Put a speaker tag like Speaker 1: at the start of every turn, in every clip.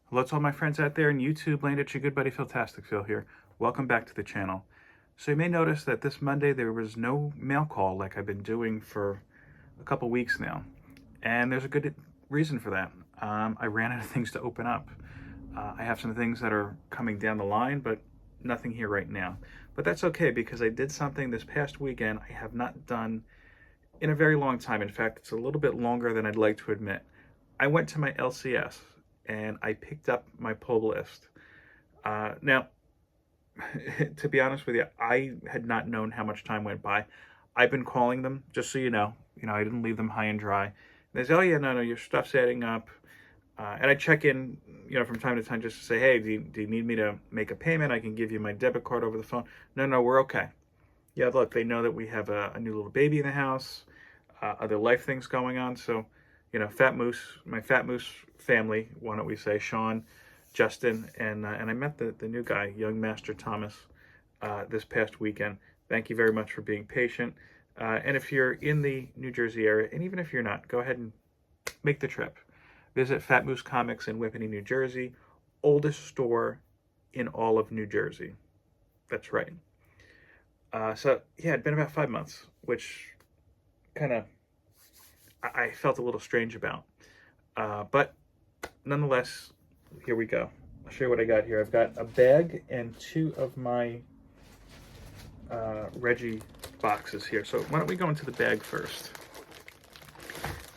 Speaker 1: Hello to all my friends out there in YouTube land. It's your good buddy Philtastic Phil here. Welcome back to the channel. So you may notice that this Monday there was no mail call like I've been doing for a couple weeks now. And there's a good reason for that. I ran out of things to open up. I have some things that are coming down the line, but nothing here right now. But that's okay because I did something this past weekend I have not done in a very long time. In fact, it's a little bit longer than I'd like to admit. I went to my LCS and I picked up my pull list. Now, to be honest with you, I had not known how much time went by. I've been calling them, just so you know. I didn't leave them high and dry. And they say, "Oh yeah, no, your stuff's adding up." And I check in, from time to time just to say, "Hey, do you need me to make a payment? I can give you my debit card over the phone." No, we're okay. Yeah, look, they know that we have a new little baby in the house, other life things going on. So, Fat Moose, my Fat Moose family, why don't we say, Sean, Justin, and I met the new guy, young Master Thomas, this past weekend. Thank you very much for being patient. And if you're in the New Jersey area, and even if you're not, go ahead and make the trip. Visit Fat Moose Comics in Whippany, New Jersey, oldest store in all of New Jersey. That's right. So yeah, it'd been about 5 months, which kind of I felt a little strange about. But nonetheless, here we go. I'll show you what I got here. I've got a bag and two of my Reggie boxes here. So why don't we go into the bag first?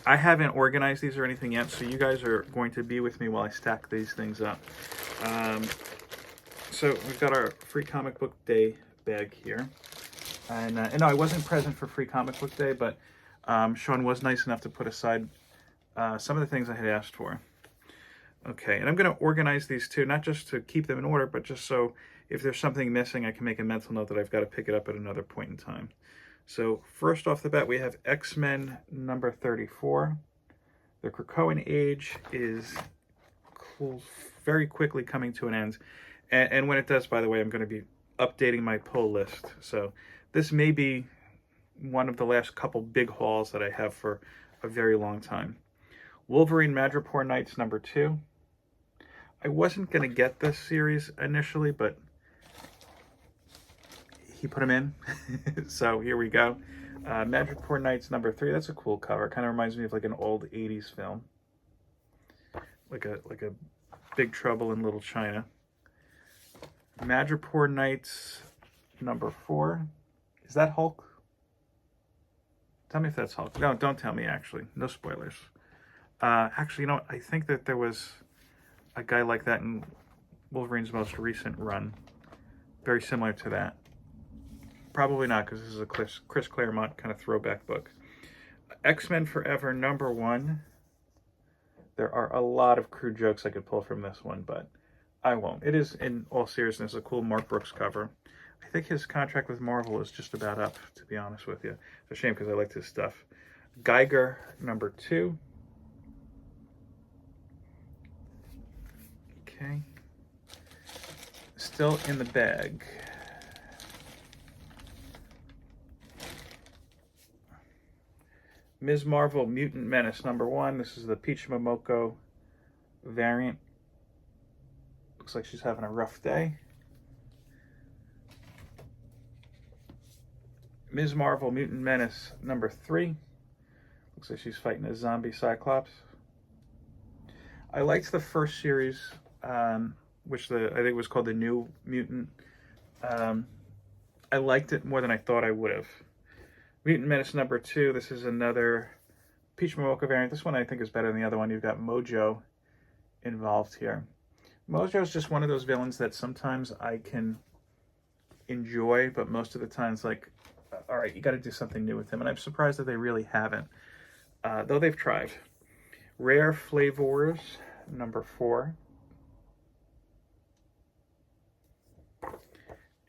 Speaker 1: I haven't organized these or anything yet, so you guys are going to be with me while I stack these things up. So we've got our Free Comic Book Day bag here. And no, I wasn't present for Free Comic Book Day, but Sean was nice enough to put aside some of the things I had asked for. Okay, and I'm going to organize these two, not just to keep them in order, but just so if there's something missing, I can make a mental note that I've got to pick it up at another point in time. So first off the bat, we have X-Men number 34. The Krakoan age is very quickly coming to an end. And when it does, by the way, I'm going to be updating my pull list. So this may be one of the last couple big hauls that I have for a very long time. Wolverine Madripoor Knights number 2. I wasn't going to get this series initially, but he put them in. So here we go. Madripoor Knights number 3. That's a cool cover. It kind of reminds me of like an old 80s film. Like a Big Trouble in Little China. Madripoor Knights number 4. Is that Hulk? Tell me if that's Hulk. No, don't tell me, actually. No spoilers. Actually, I think that there was a guy like that in Wolverine's most recent run. Very similar to that. Probably not, because this is a Chris Claremont kind of throwback book. X-Men Forever number 1. There are a lot of crude jokes I could pull from this one, but I won't. It is, in all seriousness, a cool Mark Brooks cover. I think his contract with Marvel is just about up, to be honest with you. It's a shame because I liked his stuff. Geiger number 2. Okay. Still in the bag. Ms. Marvel Mutant Menace number 1. This is the Peach Momoko variant. Looks like she's having a rough day. Ms. Marvel Mutant Menace number 3. Looks like she's fighting a zombie Cyclops. I liked the first series, which I think was called The New Mutant. I liked it more than I thought I would have. Mutant Menace number 2. This is another Peach Momoko variant. This one I think is better than the other one. You've got Mojo involved here. Mojo is just one of those villains that sometimes I can enjoy, but most of the time it's like, all right, you got to do something new with him. And I'm surprised that they really haven't, though they've tried. Rare Flavors number 4.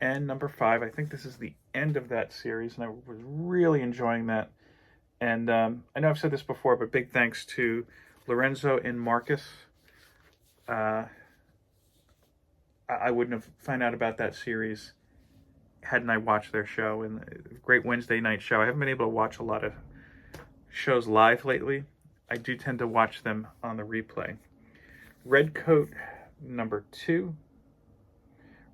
Speaker 1: And number 5. I think this is the end of that series, and I was really enjoying that. And I know I've said this before, but big thanks to Lorenzo and Marcus. I wouldn't have found out about that series hadn't I watched their show. And great Wednesday night show. I haven't been able to watch a lot of shows live lately. I do tend to watch them on the replay. Redcoat number 2.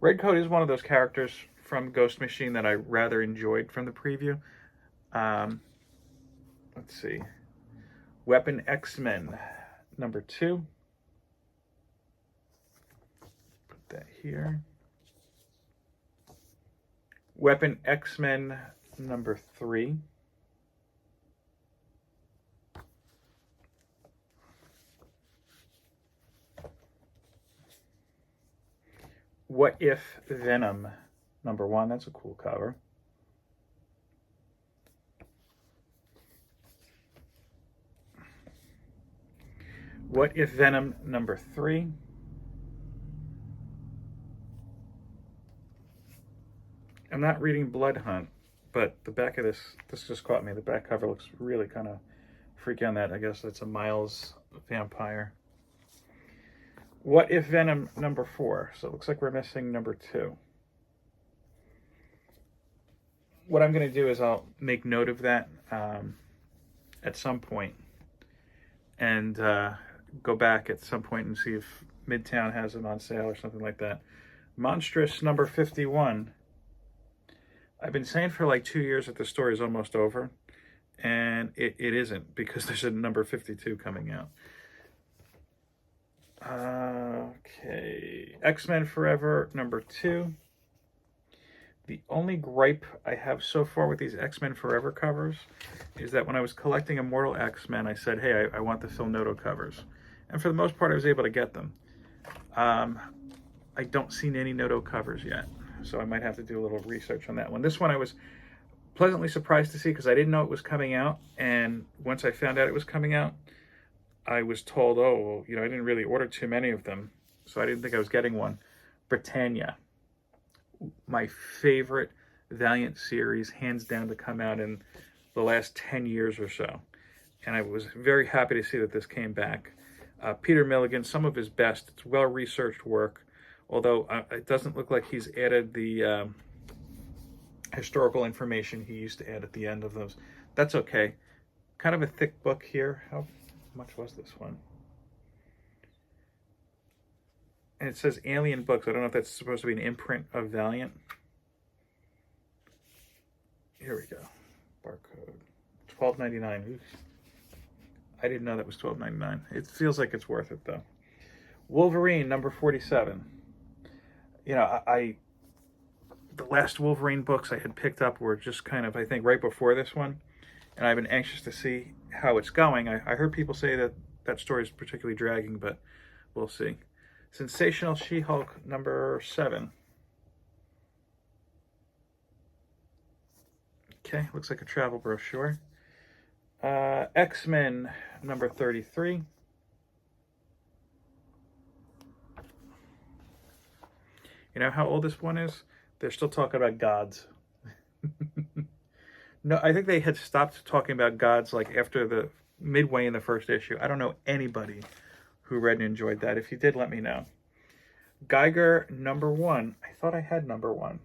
Speaker 1: Redcoat is one of those characters from Ghost Machine that I rather enjoyed from the preview. Let's see. Weapon X-Men number 2. Put that here. Weapon X-Men number 3. What If Venom number 1. That's a cool cover. What If Venom number 3. I'm not reading Blood Hunt, but the back of this just caught me. The back cover looks really kind of freaky on that. I guess that's a Miles vampire. What If Venom number 4. So it looks like we're missing number 2. What I'm going to do is I'll make note of that at some point and go back at some point and see if Midtown has it on sale or something like that. Monstrous number 51. I've been saying for like 2 years that the story is almost over, and it isn't, because there's a number 52 coming out. Okay, X-Men Forever number 2. The only gripe I have so far with these X-Men Forever covers is that when I was collecting Immortal X-Men, I said, hey, I want the Phil Noto covers. And for the most part, I was able to get them. I don't see any Noto covers yet, so I might have to do a little research on that one. This one I was pleasantly surprised to see because I didn't know it was coming out. And once I found out it was coming out, I was told, oh, well, you know, I didn't really order too many of them, so I didn't think I was getting one. Britannia, my favorite Valiant series, hands down, to come out in the last 10 years or so. And I was very happy to see that this came back. Peter Milligan, some of his best. It's well-researched work, although it doesn't look like he's added the historical information he used to add at the end of those. That's okay. Kind of a thick book here. How much was this one? And it says Alien Books. I don't know if that's supposed to be an imprint of Valiant. Here we go. Barcode. $12.99. I didn't know that was $12.99. It feels like it's worth it, though. Wolverine, number 47. You know, the last Wolverine books I had picked up were just kind of, I think, right before this one. And I've been anxious to see how it's going. I heard people say that that story is particularly dragging, but we'll see. Sensational She-Hulk, number 7. Okay, looks like a travel brochure. X-Men, number 33. You know how old this one is? They're still talking about gods. No, I think they had stopped talking about gods like after the midway in the first issue. I don't know anybody who read and enjoyed that. If you did, let me know. Geiger, number 1. I thought I had number 1.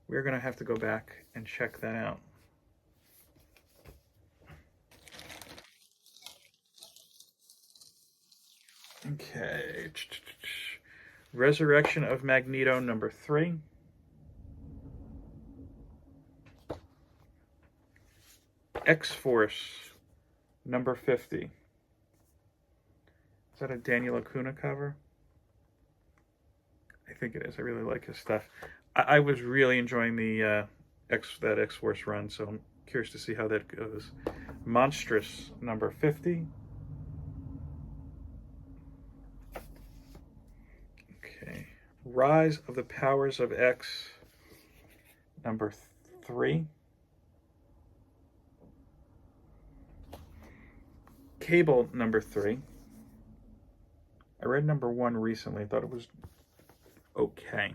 Speaker 1: We're going to have to go back and check that out. Okay. Resurrection of Magneto, number 3. X-Force, number 50. Is that a Daniel Acuna cover? I think it is. I really like his stuff. I was really enjoying the that X-Force run, so I'm curious to see how that goes. Monstrous, number 50. Okay. Rise of the Powers of X, number 3. Cable, number 3. I read number 1 recently. I thought it was okay.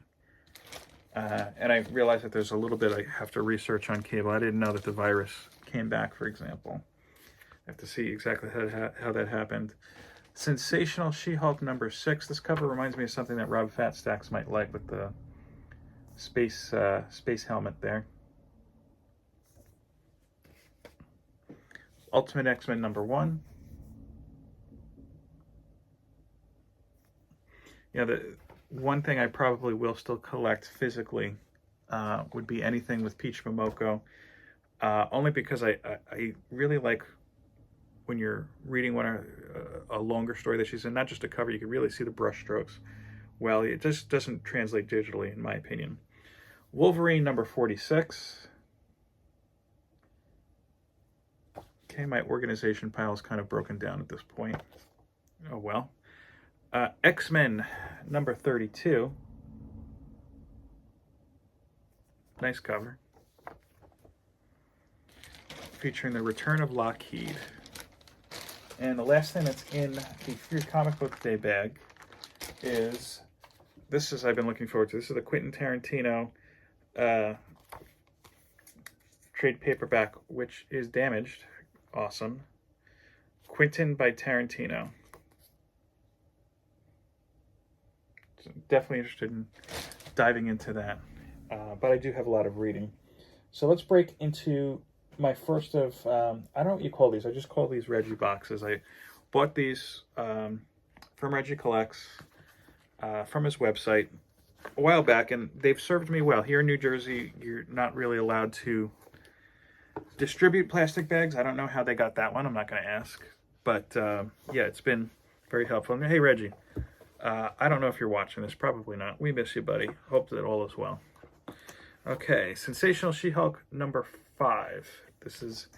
Speaker 1: And I realized that there's a little bit I have to research on Cable. I didn't know that the virus came back, for example. I have to see exactly how that happened. Sensational She-Hulk, number 6. This cover reminds me of something that Rob Fatstacks might like, with the space helmet there. Ultimate X-Men, number 1. the one thing I probably will still collect physically would be anything with Peach Momoko, only because I really like when you're reading a longer story that she's in, not just a cover, you can really see the brush strokes. Well, it just doesn't translate digitally, in my opinion. Wolverine number 46. Okay, my organization pile is kind of broken down at this point. Oh well. X-Men number 32. Nice cover. Featuring the return of Lockheed. And the last thing that's in the Free Comic Book Day bag is, I've been looking forward to. This is the Quentin Tarantino trade paperback, which is damaged. Awesome. Quentin by Tarantino. So definitely interested in diving into that. But I do have a lot of reading. So let's break into my first of, I don't know what you call these. I just call these Reggie boxes. I bought these from Reggie Collects, from his website a while back, and they've served me well. Here in New Jersey, you're not really allowed to distribute plastic bags. I don't know how they got that one. I'm not going to ask. But yeah, it's been very helpful. Hey, Reggie, I don't know if you're watching this. Probably not. We miss you, buddy. Hope that all is well. Okay, Sensational She-Hulk number 5. This is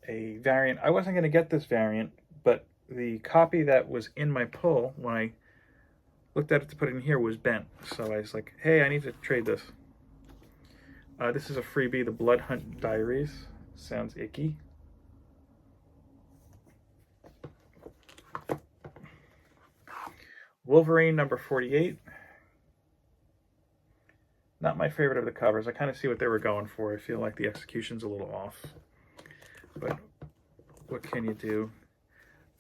Speaker 1: a variant. I wasn't going to get this variant, but the copy that was in my pull when I looked at it to put it in here was bent. So I was like, hey, I need to trade this. This is a freebie, the Blood Hunt Diaries. Sounds icky. Wolverine number 48. Not my favorite of the covers. I kind of see what they were going for. I feel like the execution's a little off. But what can you do?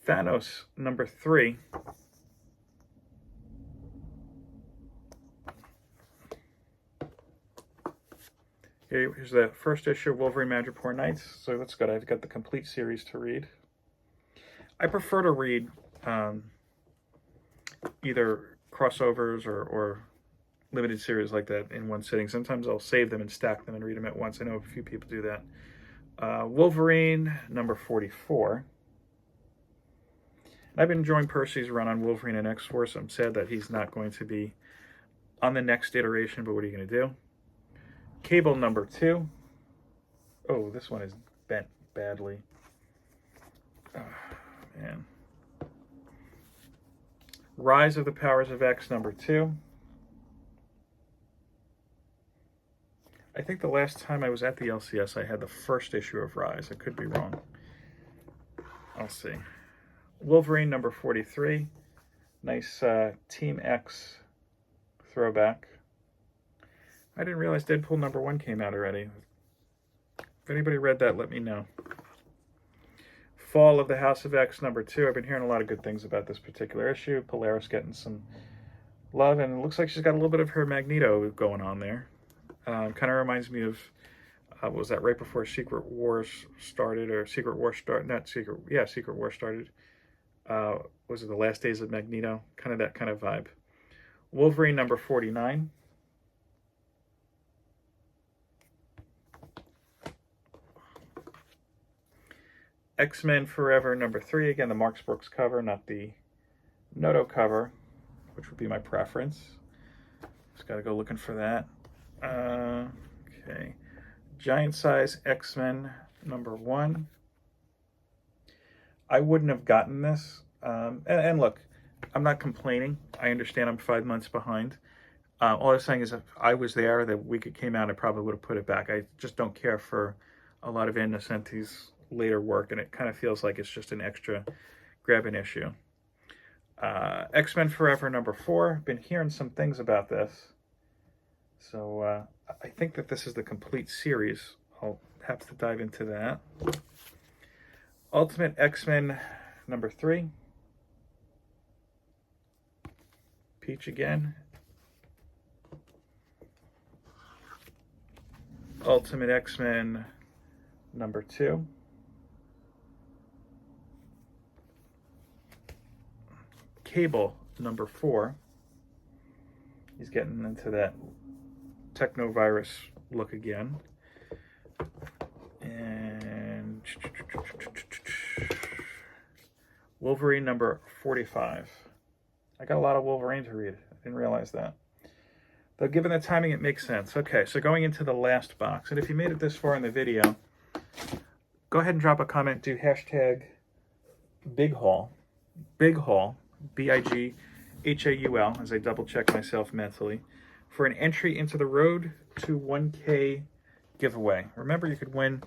Speaker 1: Thanos number 3. Here's the first issue of Wolverine Madripoor Nights. So that's good. I've got the complete series to read. I prefer to read either crossovers or limited series like that in one sitting. Sometimes I'll save them and stack them and read them at once. I know a few people do that. Wolverine number 44. I've been enjoying Percy's run on Wolverine and X-Force. I'm sad that he's not going to be on the next iteration, but what are you going to do? Cable number 2. Oh, this one is bent badly. Oh, man. Rise of the Powers of X number 2. I think the last time I was at the LCS, I had the first issue of Rise. I could be wrong. I'll see. Wolverine number 43. Nice Team X throwback. I didn't realize Deadpool number 1 came out already. If anybody read that, let me know. Fall of the House of X number 2. I've been hearing a lot of good things about this particular issue. Polaris getting some love, and it looks like she's got a little bit of her Magneto going on there. Kind of reminds me of, what was that, right before Secret Wars started, or Secret War started, not Secret, yeah, Secret War started. Was it The Last Days of Magneto? Kind of that kind of vibe. Wolverine number 49. X-Men Forever number 3. Again, the Marx Brooks cover, not the Noto cover, which would be my preference. Just got to go looking for that. Okay. Giant Size X-Men number 1. I wouldn't have gotten this. And look, I'm not complaining. I understand I'm 5 months behind. All I was saying is if I was there the week it came out, I probably would have put it back. I just don't care for a lot of Ann Nocenti's later work, and it kind of feels like it's just an extra grab an issue. X-Men Forever number 4. Been hearing some things about this. So I think that this is the complete series. I'll have to dive into that. Ultimate X-Men number 3. Peach again. Ultimate X-Men number 2. Cable number 4. He's getting into that techno-virus look again. And Wolverine number 45. I got a lot of Wolverine to read. I didn't realize that. Though given the timing, it makes sense. Okay, so going into the last box. And if you made it this far in the video, go ahead and drop a comment. Do hashtag Big Haul. Big Haul. BIGHAUL, as I double check myself mentally, for an entry into the Road to 1K giveaway. Remember, you could win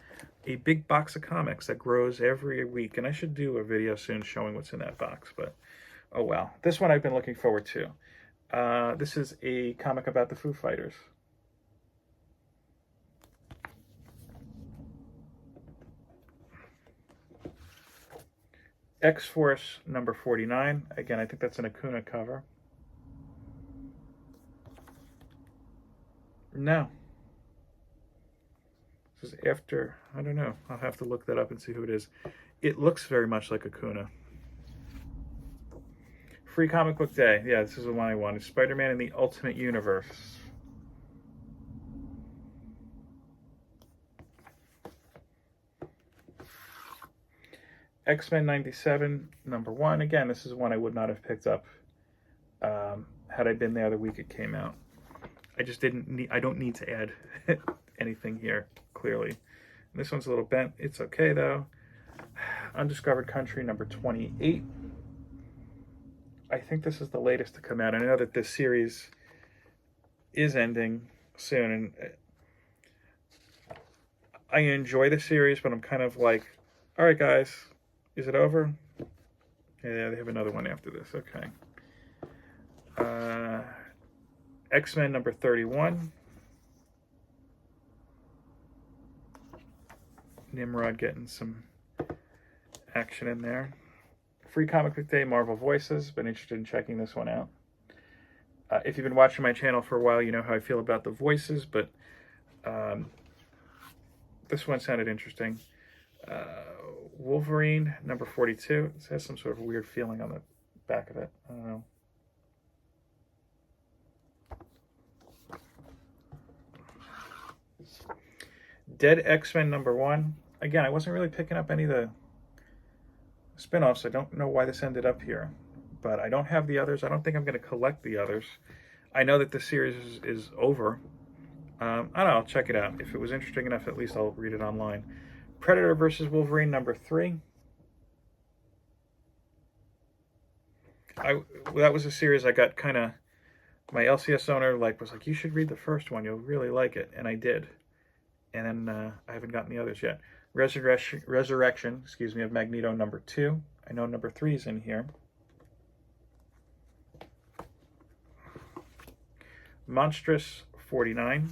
Speaker 1: a big box of comics that grows every week. And I should do a video soon showing what's in that box, but oh well. This one I've been looking forward to. This is a comic about the Foo Fighters. X-Force number 49. Again, I think that's an Acuna cover. No. This is after, I don't know. I'll have to look that up and see who it is. It looks very much like Acuna. Free Comic Book Day. Yeah, this is the one I wanted. Spider-Man in the Ultimate Universe. X-Men 97, number 1. Again, this is one I would not have picked up had I been there the week it came out. I just didn't need, I don't need to add anything here, clearly. And this one's a little bent. It's okay, though. Undiscovered Country, number 28. I think this is the latest to come out. I know that this series is ending soon, and I enjoy the series, but I'm kind of like, all right, guys, is it over? Yeah, they have another one after this. Okay. X-Men number 31. Nimrod getting some action in there. Free Comic Book Day, Marvel Voices. Been interested in checking this one out. If you've been watching my channel for a while, you know how I feel about the voices, but this one sounded interesting. Wolverine, number 42. This has some sort of weird feeling on the back of it. I don't know. Dead X-Men, number 1. Again, I wasn't really picking up any of the spin-offs. I don't know why this ended up here, but I don't have the others. I don't think I'm going to collect the others. I know that the series is over. I don't know. I'll check it out. If it was interesting enough, at least I'll read it online. Predator versus Wolverine, number 3. That was a series I got kind of, my LCS owner was like, you should read the first one. You'll really like it. And I did. And then I haven't gotten the others yet. Resurrection, of Magneto, number 2. I know number 3 is in here. Monstrous 49.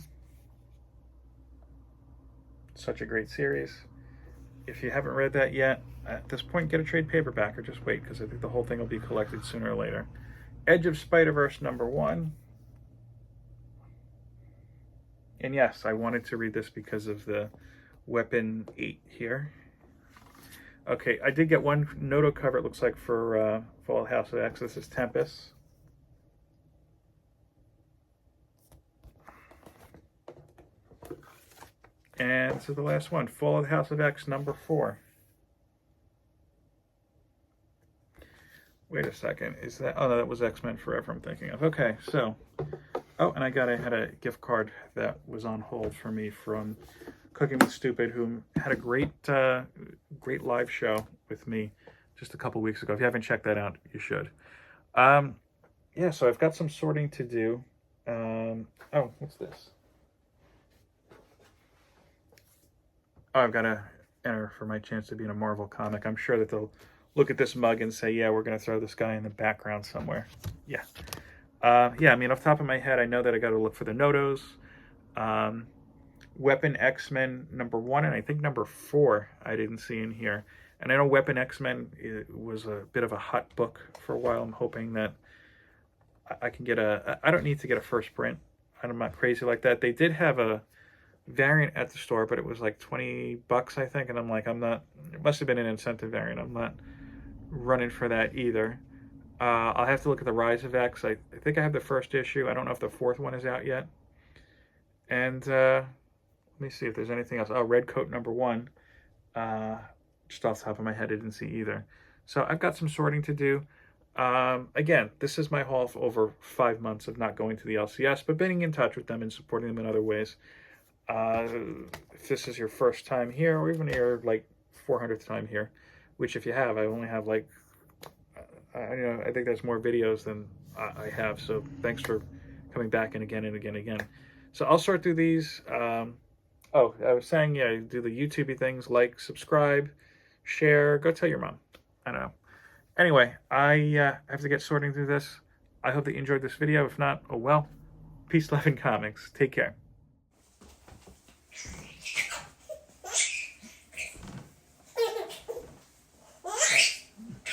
Speaker 1: Such a great series. If you haven't read that yet, at this point, get a trade paperback or just wait, because I think the whole thing will be collected sooner or later. Edge of Spider-Verse, number 1. And yes, I wanted to read this because of the Weapon 8 here. Okay, I did get one Noto cover, it looks like, for Fall House of X. This is Tempest. And this is the last one, Fall of the House of X, number 4. Wait a second, is that, oh no, that was X-Men Forever I'm thinking of. Okay, so, oh, and I had a gift card that was on hold for me from Cooking with Stupid, who had a great live show with me just a couple weeks ago. If you haven't checked that out, you should. Yeah, so I've got some sorting to do. Oh, what's this? Oh, I've got to enter for my chance to be in a Marvel comic. I'm sure that they'll look at this mug and say, yeah, we're going to throw this guy in the background somewhere. Yeah. Yeah, I mean, off the top of my head, I know that I got to look for the Notos. Weapon X-Men number 1, and I think number 4 I didn't see in here. And I know Weapon X-Men was a bit of a hot book for a while. I'm hoping that I can get I don't need to get a first print. I'm not crazy like that. They did have a variant at the store, but it was like $20, I think. And I'm like, I'm not, it must have been an incentive variant. I'm not running for that either. I'll have to look at the Rise of X. I think I have the first issue. I don't know if the fourth one is out yet. And let me see if there's anything else. Oh, Redcoat #1. Just off the top of my head, I didn't see either. So I've got some sorting to do. Again, this is my haul for over 5 months of not going to the LCS, but being in touch with them and supporting them in other ways. If this is your first time here, or even your like 400th time here, which if you have, I only have like, I think there's more videos than I have. So thanks for coming back and again and again and again. So I'll sort through these. Oh, I was saying, yeah, do the YouTubey things, like, subscribe, share, go tell your mom. I don't know. Anyway, I have to get sorting through this. I hope that you enjoyed this video. If not, oh well. Peace, love, and comics. Take care.